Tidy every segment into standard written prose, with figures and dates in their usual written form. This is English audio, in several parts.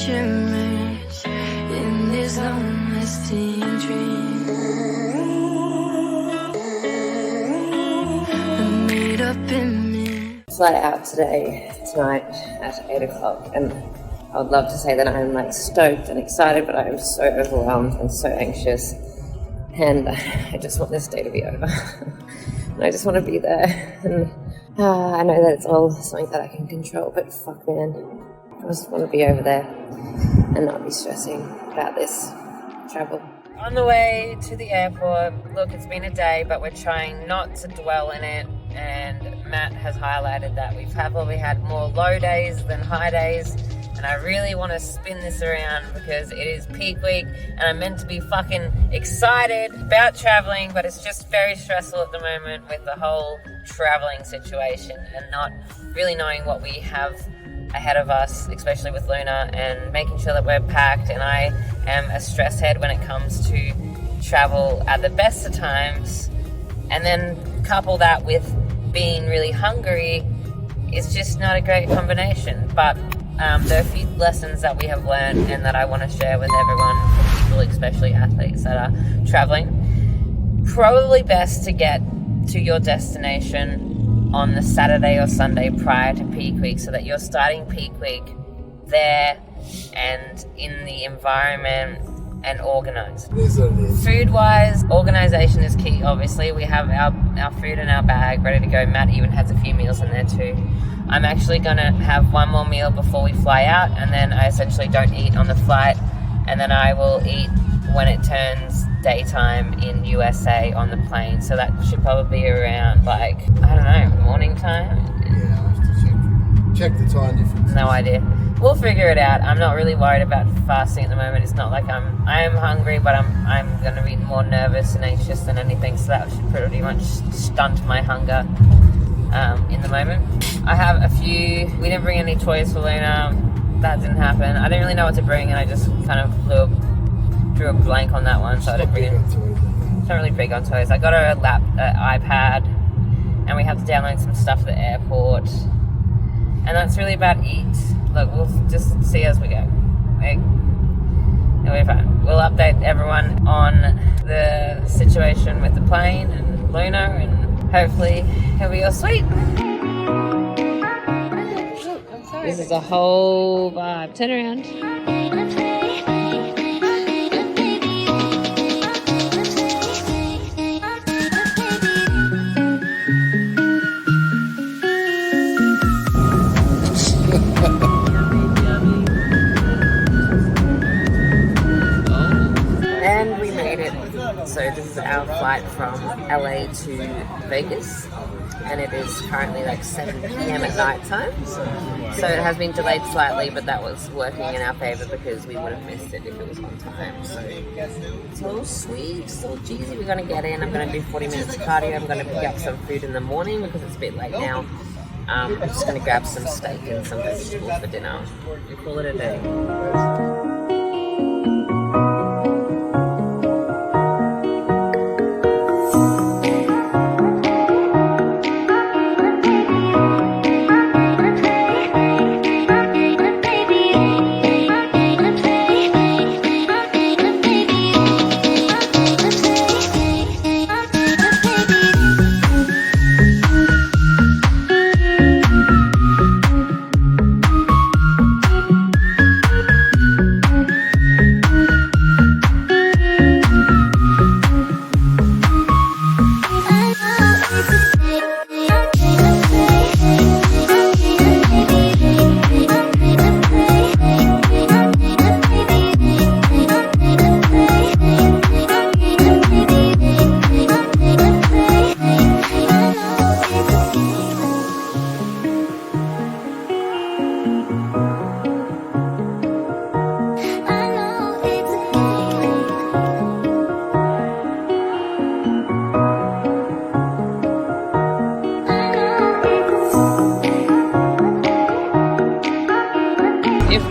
shimmers in this long-lasting dream. I'm made up in me. Flight out tonight at 8 o'clock, and I would love to say that I'm like stoked and excited, but I am so overwhelmed and so anxious, and I just want this day to be over. And I just want to be there, and I know that it's all something that I can control, but fuck man, I just want to be over there and not be stressing about this travel. On the way to the airport, look, it's been a day, but we're trying not to dwell in it, and Matt has highlighted that we've probably had more low days than high days, and I really want to spin this around because it is peak week and I'm meant to be fucking excited about traveling, but it's just very stressful at the moment with the whole traveling situation and not really knowing what we have ahead of us, especially with Luna, and making sure that we're packed. And I am a stress head when it comes to travel at the best of times, and then couple that with being really hungry is just not a great combination. But there are a few lessons that we have learned and that I want to share with everyone, for people, especially athletes that are traveling. Probably best to get to your destination on the Saturday or Sunday prior to peak week, so that you're starting peak week there and in the environment and organized. Food-wise, organization is key, obviously. We have our food in our bag ready to go. Matt even has a few meals in there too. I'm actually going to have one more meal before we fly out, and then I essentially don't eat on the flight, and then I will eat when it turns daytime in USA on the plane. So that should probably be around, like, I don't know, morning time? Yeah, I'll have to check the time difference. No idea. We'll figure it out. I'm not really worried about fasting at the moment. It's not like I am hungry, but I'm going to be more nervous and anxious than anything, so that should pretty much stunt my hunger in the moment. I have a few, we didn't bring any toys for Luna. That didn't happen. I didn't really know what to bring, and I just kind of drew a blank on that one, so I didn't bring it. I'm not really big on toys. I got her an iPad, and we have to download some stuff at the airport, and that's really about it. Look, we'll just see as we go. It'll be fine. We'll update everyone on the situation with the plane and Luna, and hopefully it'll be all sweet. This is a whole vibe. Turn around. And we made it. So this is our flight from LA to Vegas, and it is currently like 7 p.m. at night time. So it has been delayed slightly, but that was working in our favor because we would have missed it if it was on time. So it's all sweet, it's all cheesy. We're gonna get in. I'm gonna do 40 minutes of cardio. I'm gonna pick up some food in the morning because it's a bit late now. I'm just gonna grab some steak and some vegetables for dinner and call it a day.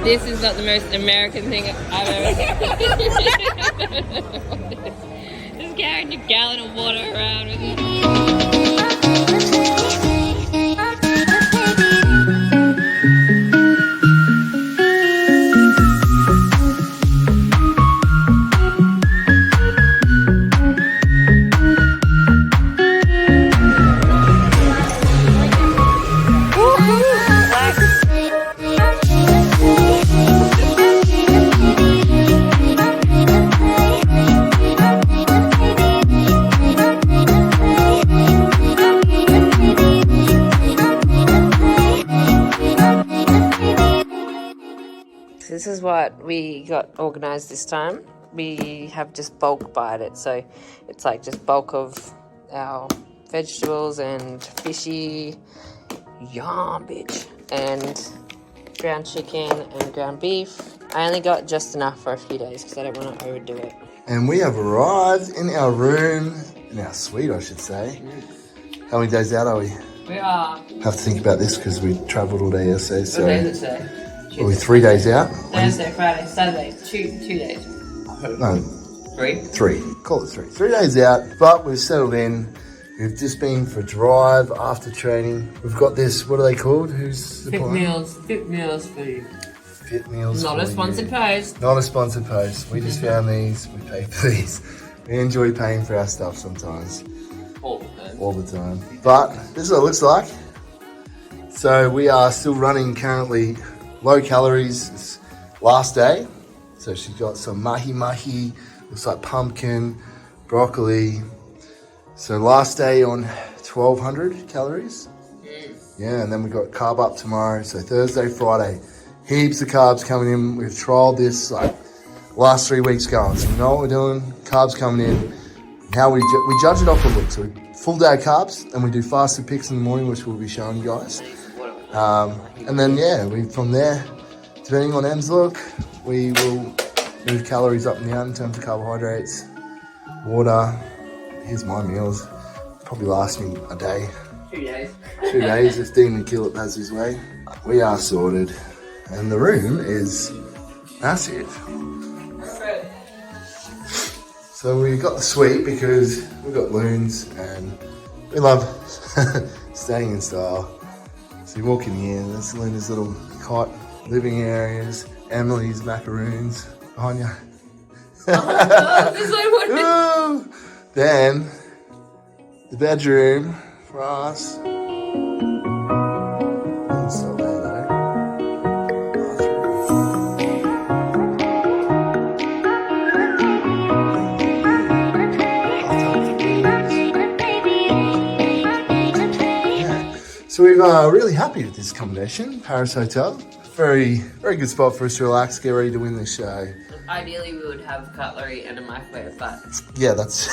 This is not the most American thing I've ever seen. Just carrying a gallon of water around with you. So this is what we got organised this time. We have just bulk buyed it, so it's like just bulk of our vegetables and fishy, yum, bitch, and ground chicken and ground beef. I only got just enough for a few days because I don't want to overdo it. And we have arrived in our room, in our suite, I should say. How many days out are we? We are. Have to think about this because we travelled all day yesterday. So What day is it today? are we 3 days out? Thursday, Friday, Saturday, two days. No, Three? Call it 3. 3 days out, but we've settled in. We've just been for a drive after training. We've got this, what are they called? Who's supplying? Fit meals food. Fit meals. Not a for sponsored you. post. Not a sponsored post. We just found these. We pay for these. We enjoy paying for our stuff sometimes. All the time. But this is what it looks like. So we are still running currently low calories. It's last day. So she's got some mahi, looks like pumpkin, broccoli. So last day on 1,200 calories. Yeah, and then we got carb up tomorrow. So Thursday, Friday, heaps of carbs coming in. We've trialed this like last 3 weeks going. So we know what we're doing. Carbs coming in. How we judge it off the look. So we full day of carbs, and we do fasted picks in the morning, which we'll be showing you guys. And then yeah, we from there, depending on Em's look, we will move calories up and down in terms of carbohydrates, water. Here's my meals. Probably last me a day. 2 days. 2 days if Dean can kill it Bazzy's way. We are sorted, and the room is massive. So we got the suite because we've got loons and we love staying in style. So you walk in here, there's Luna's little cot, living areas, Emily's macaroons behind you. Ooh. Then the bedroom for us. Still there, though. So we're really happy with this accommodation, Paris Hotel. Very, very good spot for us to relax, get ready to win this show. Ideally, we would have cutlery and a microwave, but yeah, that's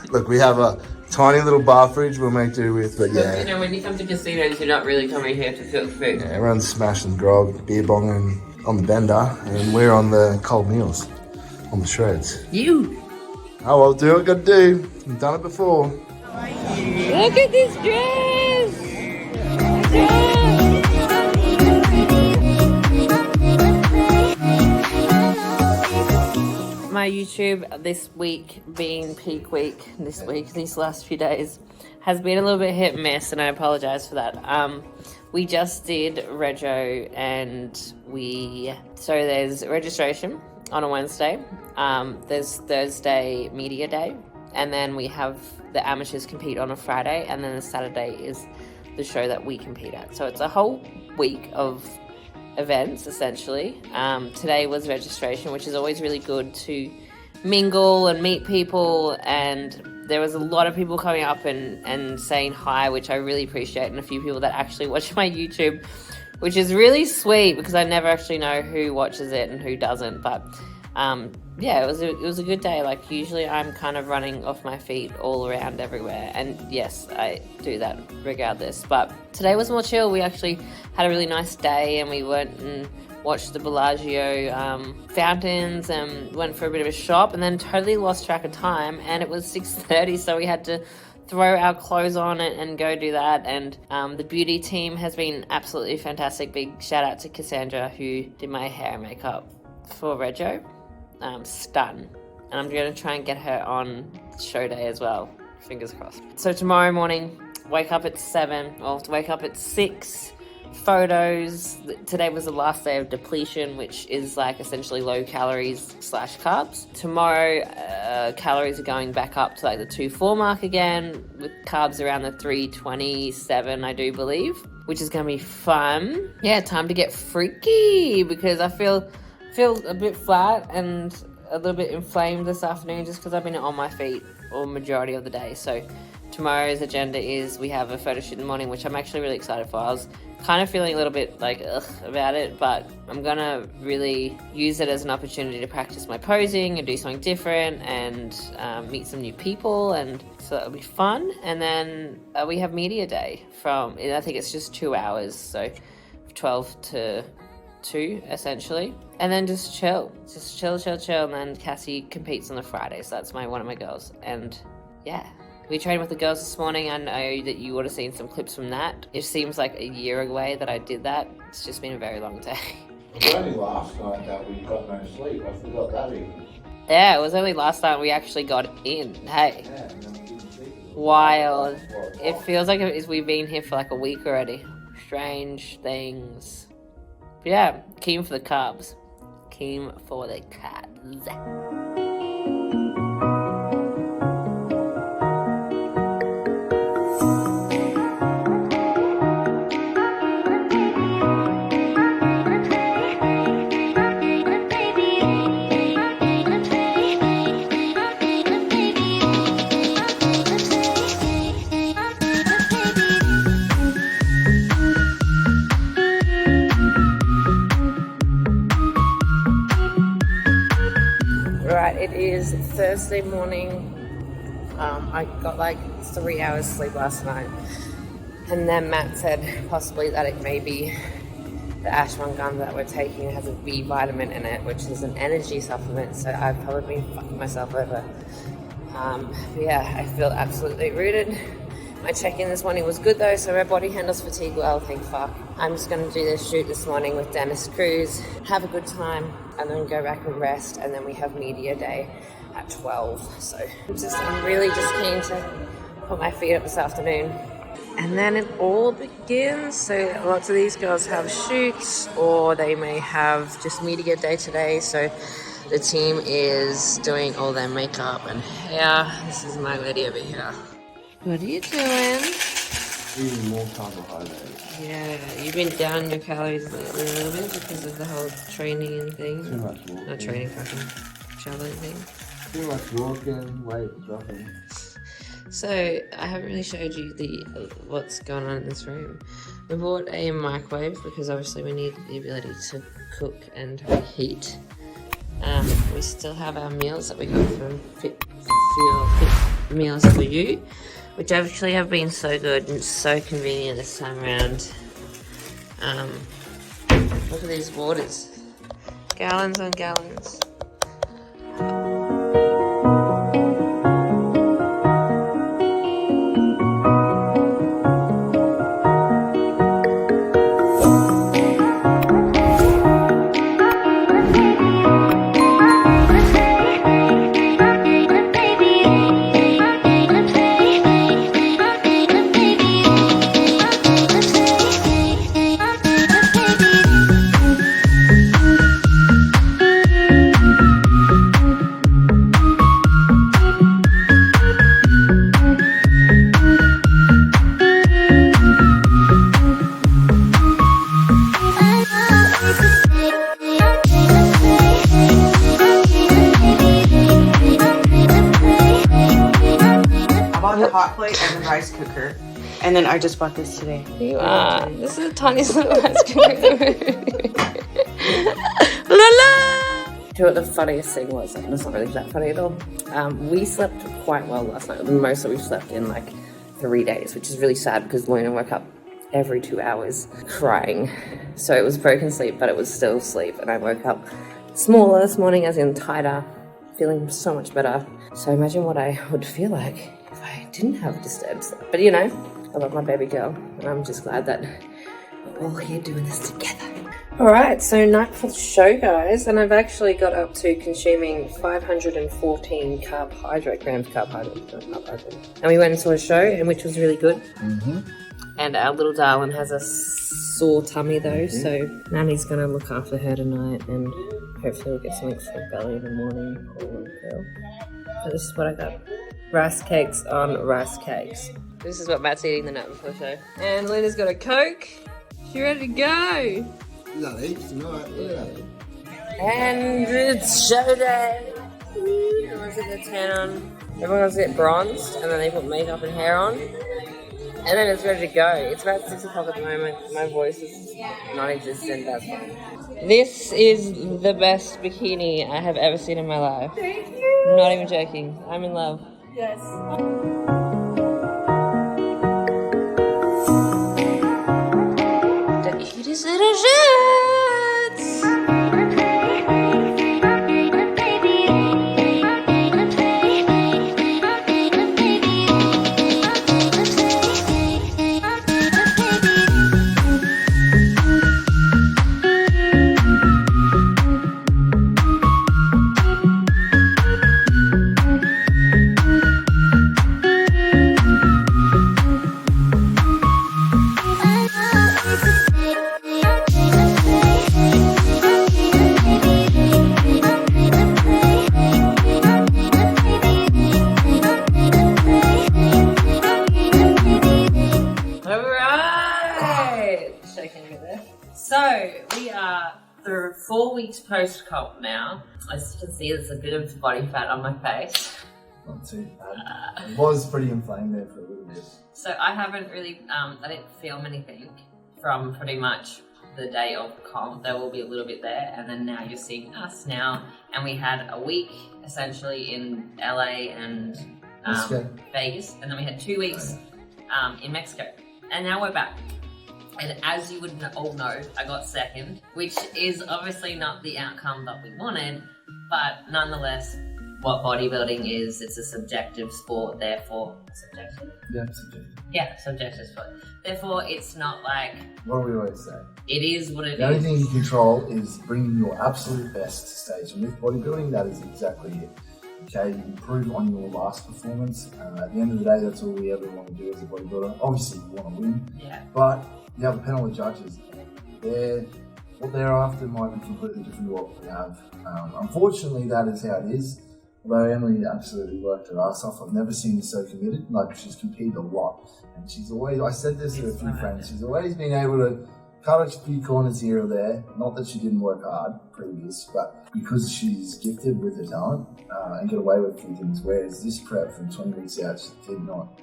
look. We have a tiny little bar fridge we'll make do with, but yeah. You know, when you come to casinos, you're not really coming here to cook food. Yeah, everyone's smashing grog, beer bonging on the bender, and we're on the cold meals, on the shreds. You. Oh well, do what I got to do. I've done it before. Look at this dress. My YouTube this week being peak week, these last few days, has been a little bit hit and miss, and I apologise for that. We just did Rego, and so there's registration on a Wednesday, there's Thursday media day, and then we have the amateurs compete on a Friday, and then the Saturday is the show that we compete at. So it's a whole week of events essentially. Today was registration, which is always really good to mingle and meet people, and there was a lot of people coming up and saying hi, which I really appreciate, and a few people that actually watch my YouTube, which is really sweet because I never actually know who watches it and who doesn't. But yeah, it was a good day. Like usually I'm kind of running off my feet all around everywhere, and yes, I do that regardless, but today was more chill. We actually had a really nice day, and we went and watched the Bellagio fountains and went for a bit of a shop, and then totally lost track of time, and it was 6:30, so we had to throw our clothes on and go do that. And the beauty team has been absolutely fantastic. Big shout out to Cassandra, who did my hair and makeup for Rego. Stun, and I'm going to try and get her on show day as well, fingers crossed. So tomorrow morning, wake up at 7, I'll have to wake up at 6, photos. Today was the last day of depletion, which is like essentially low calories / carbs. Tomorrow, calories are going back up to like the 2.4 mark again, with carbs around the 327, I do believe, which is going to be fun. Yeah, time to get freaky, because I feel a bit flat and a little bit inflamed this afternoon just because I've been on my feet all majority of the day. So tomorrow's agenda is we have a photo shoot in the morning, which I'm actually really excited for. I was kind of feeling a little bit like ugh about it, but I'm gonna really use it as an opportunity to practice my posing and do something different and meet some new people, and so that'll be fun. And then we have media day I think it's just 2 hours, so 12 to 2 essentially, and then just chill, and then Cassie competes on the Friday, so that's one of my girls. And yeah, we trained with the girls this morning. I know that you would have seen some clips from that. It seems like a year away that I did that. It's just been a very long day. It was only last night that we got no sleep. I forgot that even. Yeah, it was only last night we actually got in. Hey. Yeah, and then we didn't sleep. Wild. It feels like we've been here for like a week already. Strange things. But yeah, keen for the carbs. Keen for the carbs. Right, it is Thursday morning. I got like 3 hours sleep last night, and then Matt said possibly that it may be the ashwagandha that we're taking. It has a B vitamin in it, which is an energy supplement, so I've probably been fucking myself over. But yeah, I feel absolutely rooted. My check-in this morning was good though, so my body handles fatigue well, thank fuck. I'm just going to do this shoot this morning with Dennis Cruz, have a good time, and then go back and rest, and then we have media day at 12. So I'm really just keen to put my feet up this afternoon. And then it all begins. So lots of these girls have shoots, or they may have just media day today. So the team is doing all their makeup and hair. This is my lady over here. What are you doing? Eating more carbohydrates. Yeah, you've been down your calories a little bit because of the whole training and thing. Too much walking. Not training, fucking traveling thing. Too much walking, weight dropping. So I haven't really showed you what's going on in this room. We bought a microwave because obviously we need the ability to cook and reheat. We still have our meals that we got from Fit Meals for You, which actually have been so good and so convenient this time around. Look at these waters. Gallons on gallons. Hot plate and a rice cooker, and then I just bought this today. You are. This is the tiniest little rice cooker. La la! Do you know what the funniest thing was? It's not really that funny at all. We slept quite well last night. The most that we've slept in like 3 days, which is really sad because Luna woke up every 2 hours crying. So it was broken sleep, but it was still sleep. And I woke up smaller this morning, as in tighter, feeling so much better. So imagine what I would feel like if I didn't have disturbed sleep. But you know, I love my baby girl, and I'm just glad that we're all here doing this together. Alright, so night for the show, guys, and I've actually got up to consuming 514 grams carbohydrate. And we went and saw a show, and which was really good. And our little darling has a sore tummy though, so Nanny's gonna look after her tonight, and hopefully we'll get something for belly in the morning. Poor little girl. So this is what I got. Rice cakes on rice cakes. This is what Matt's eating the night before the show. And Luna's got a Coke. She ready to go. Not heaps tonight, yeah. And it's show day. Everyone's getting their tan on. Everyone else get bronzed, and then they put makeup and hair on. And then it's ready to go. It's about 6 o'clock at the moment. My voice is non-existent. That's fine. This is the best bikini I have ever seen in my life. Thank you. Not even joking. I'm in love. Yes. So we are 4 weeks post-comp now. As you can see, there's a bit of body fat on my face. Not too bad. It was pretty inflamed there for a little bit. So I haven't really, I didn't film anything from pretty much the day of comp. There will be a little bit there, and then now you're seeing us now. And we had a week essentially in LA and Vegas, and then we had 2 weeks in Mexico, and now we're back. And as you would all know, I got second, which is obviously not the outcome that we wanted, but nonetheless, what bodybuilding is, it's a subjective sport, therefore... Subjective? Yeah, subjective. Yeah, subjective sport. Therefore, it's not like... What do we always say? It is what it is. The only thing you control is bringing your absolute best to stage. And with bodybuilding, that is exactly it. Okay, you improve on your last performance. At the end of the day, that's all we ever want to do as a bodybuilder. Obviously, you want to win. Yeah. But you have a panel of judges. What they're after might be completely different to what we have. Unfortunately, that is how it is. Although Emily absolutely worked her ass off, I've never seen her so committed. Like, she's competed a lot. And she's always, I said this to a few friends, she's always been able to cut a few corners here or there. Not that she didn't work hard previous, but because she's gifted with her talent and get away with a few things. Whereas this prep from 20 weeks out, she did not.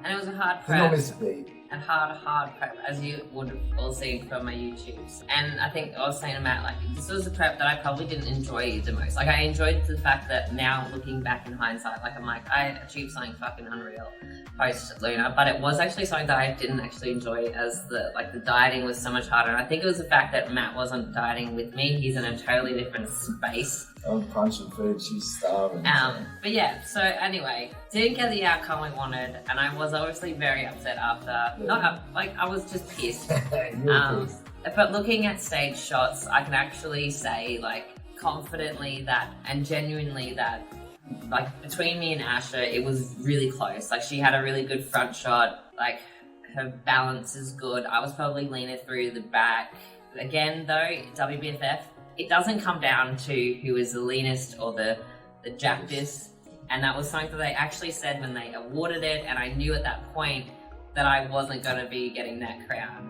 And it was a hard Did prep. not miss a beat. And hard prep, as you would have all seen from my YouTubes. And I think I was saying to Matt, like, this was a prep that I probably didn't enjoy the most. Like, I enjoyed the fact that now, looking back in hindsight, like, I'm like, I achieved something fucking unreal post-Luna, but it was actually something that I didn't actually enjoy, as the dieting was so much harder. And I think it was the fact that Matt wasn't dieting with me. He's in a totally different space. I was punching food, she's starving. But yeah, so anyway, didn't get the outcome we wanted, and I was obviously very upset after. I was just pissed. But looking at stage shots, I can actually say, like, confidently that, and genuinely that, like, between me and Asha, it was really close. Like, she had a really good front shot, like, her balance is good. I was probably leaner through the back. Again, though, WBFF, it doesn't come down to who is the leanest or the jackedest. And that was something that they actually said when they awarded it, and I knew at that point that I wasn't going to be getting that crown.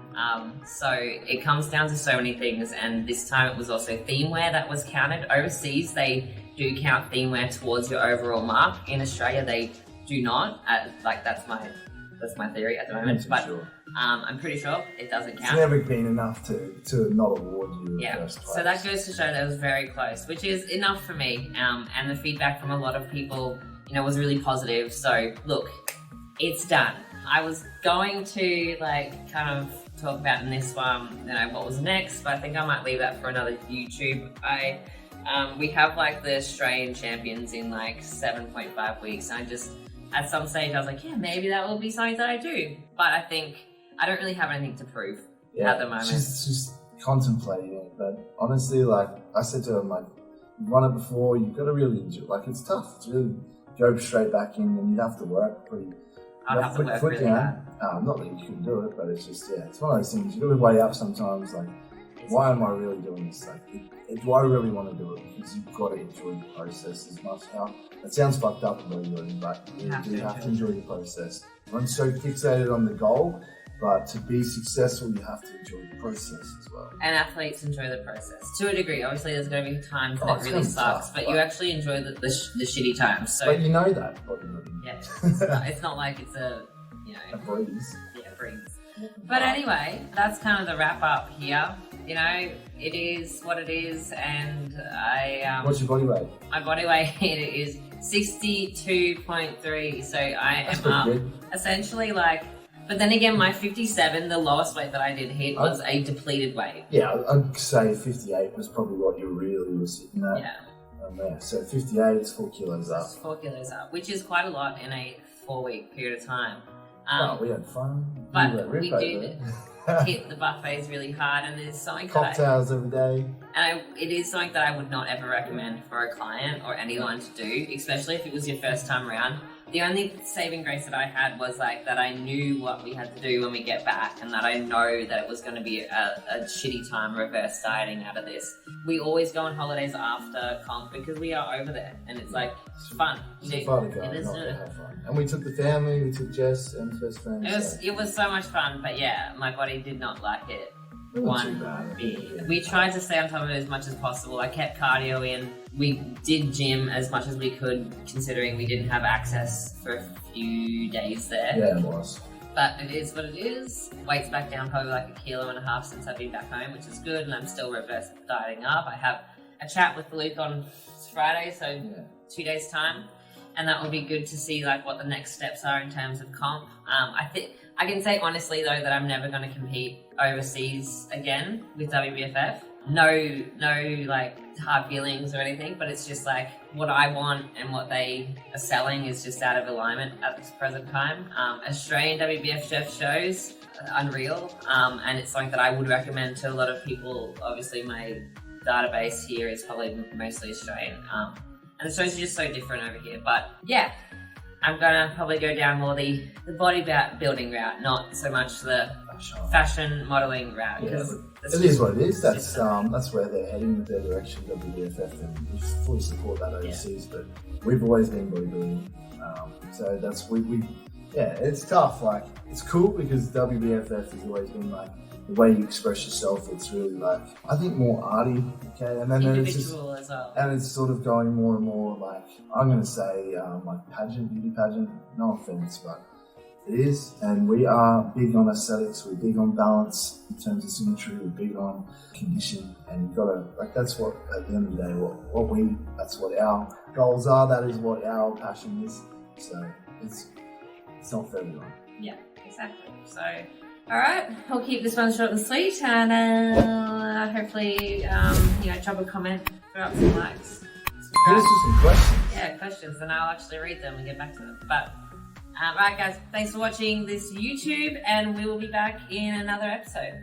So it comes down to so many things, and this time it was also theme wear that was counted. Overseas, they do count theme wear towards your overall mark. In Australia, they do not. That's my theory at the moment, but sure. I'm pretty sure it doesn't count. It's never been enough to not award you first place. So that goes to show that it was very close, which is enough for me. And the feedback from a lot of people, was really positive. So look, it's done. I was going to kind of talk about in this one, what was next, but I think I might leave that for another YouTube. We have the Australian champions in 7.5 weeks, and at some stage I was like, yeah, maybe that will be something that I do. But I think I don't really have anything to prove at the moment. She's contemplating it, but honestly, I said to her, you've won it before, you've got to really enjoy it. It's tough. It's really go straight back in, and you'd have to work pretty. I'd have to work really hard. Not that you couldn't do it, but it's just, it's one of those things. You've got to weigh up sometimes, why am I really doing this? Do I really want to do it? Because you've got to enjoy the process as much. Now, it sounds fucked up about it, but you do have to enjoy the process. Everyone's so fixated on the goal, but to be successful, you have to enjoy the process as well. And athletes enjoy the process to a degree. Obviously, there's going to be times that it really sucks, but you actually enjoy the shitty times. So, but you know that bodybuilding. Yeah, it's not like it's a breeze. Yeah. brings. But anyway, that's kind of the wrap up here. You know, it is what it is, and What's your body weight? my body weight is 62.3, so I That's am up pretty good. essentially like. But then again, my 57, the lowest weight that I did hit was a depleted weight. Yeah, I'd say 58 was probably what you really were sitting at. Yeah. Yeah, so 58 is 4 kilos up. It's 4 kilos up, which is quite a lot in a 4-week period of time. Well, we had fun. But we do hit the buffets really hard, and there's something cocktails every day. it is something that I would not ever recommend for a client or anyone to do, especially if it was your first time around. The only saving grace that I had was like that I knew what we had to do when we get back, and that I know that it was going to be a shitty time reverse dieting out of this. We always go on holidays after comp because we are over there, and it's like fun. It's fun to go. It is not to have fun. And we took the family, we took Jess and first friends. It was so much fun, but yeah, my body did not like it. Not too bad. We tried to stay on top of it as much as possible. I kept cardio in. We did gym as much as we could, considering we didn't have access for a few days there. Yeah, it was. But it is what it is. Weight's back down probably like 1.5 kilos since I've been back home, which is good, and I'm still reverse dieting up. I have a chat with Luke on Friday, so 2 days' time. And that will be good to see like what the next steps are in terms of comp. I think I can say honestly though that I'm never going to compete overseas again with WBFF. No like hard feelings or anything, but it's just like what I want and what they are selling is just out of alignment at this present time. Australian WBFF shows unreal, and it's something that I would recommend to a lot of people. Obviously, my database here is probably mostly Australian. And the shows are just so different over here. But yeah, I'm gonna probably go down more the bodybuilding route, not so much the fashion modeling route. Yeah, it is what it is. That's where they're heading with their direction, WBFF, and we fully support that overseas. But we've always been bodybuilding, so that's it's tough. Like it's cool because WBFF has always been like the way you express yourself. It's really like I think more arty, okay, and then individual as well. And it's sort of going more and more like I'm gonna say like beauty pageant. No offense, but it is, and we are big on aesthetics. We're big on balance in terms of symmetry. We're big on condition, and you've got to like that's what at the end of the day, that's what our goals are. That is what our passion is. So it's not for everyone. Yeah, exactly. So, all right, I'll keep this one short and sweet, and hopefully, drop a comment, throw up some likes. Hit us with some questions. Yeah, questions, and I'll actually read them and get back to them. But, right, guys, thanks for watching this YouTube, and we will be back in another episode.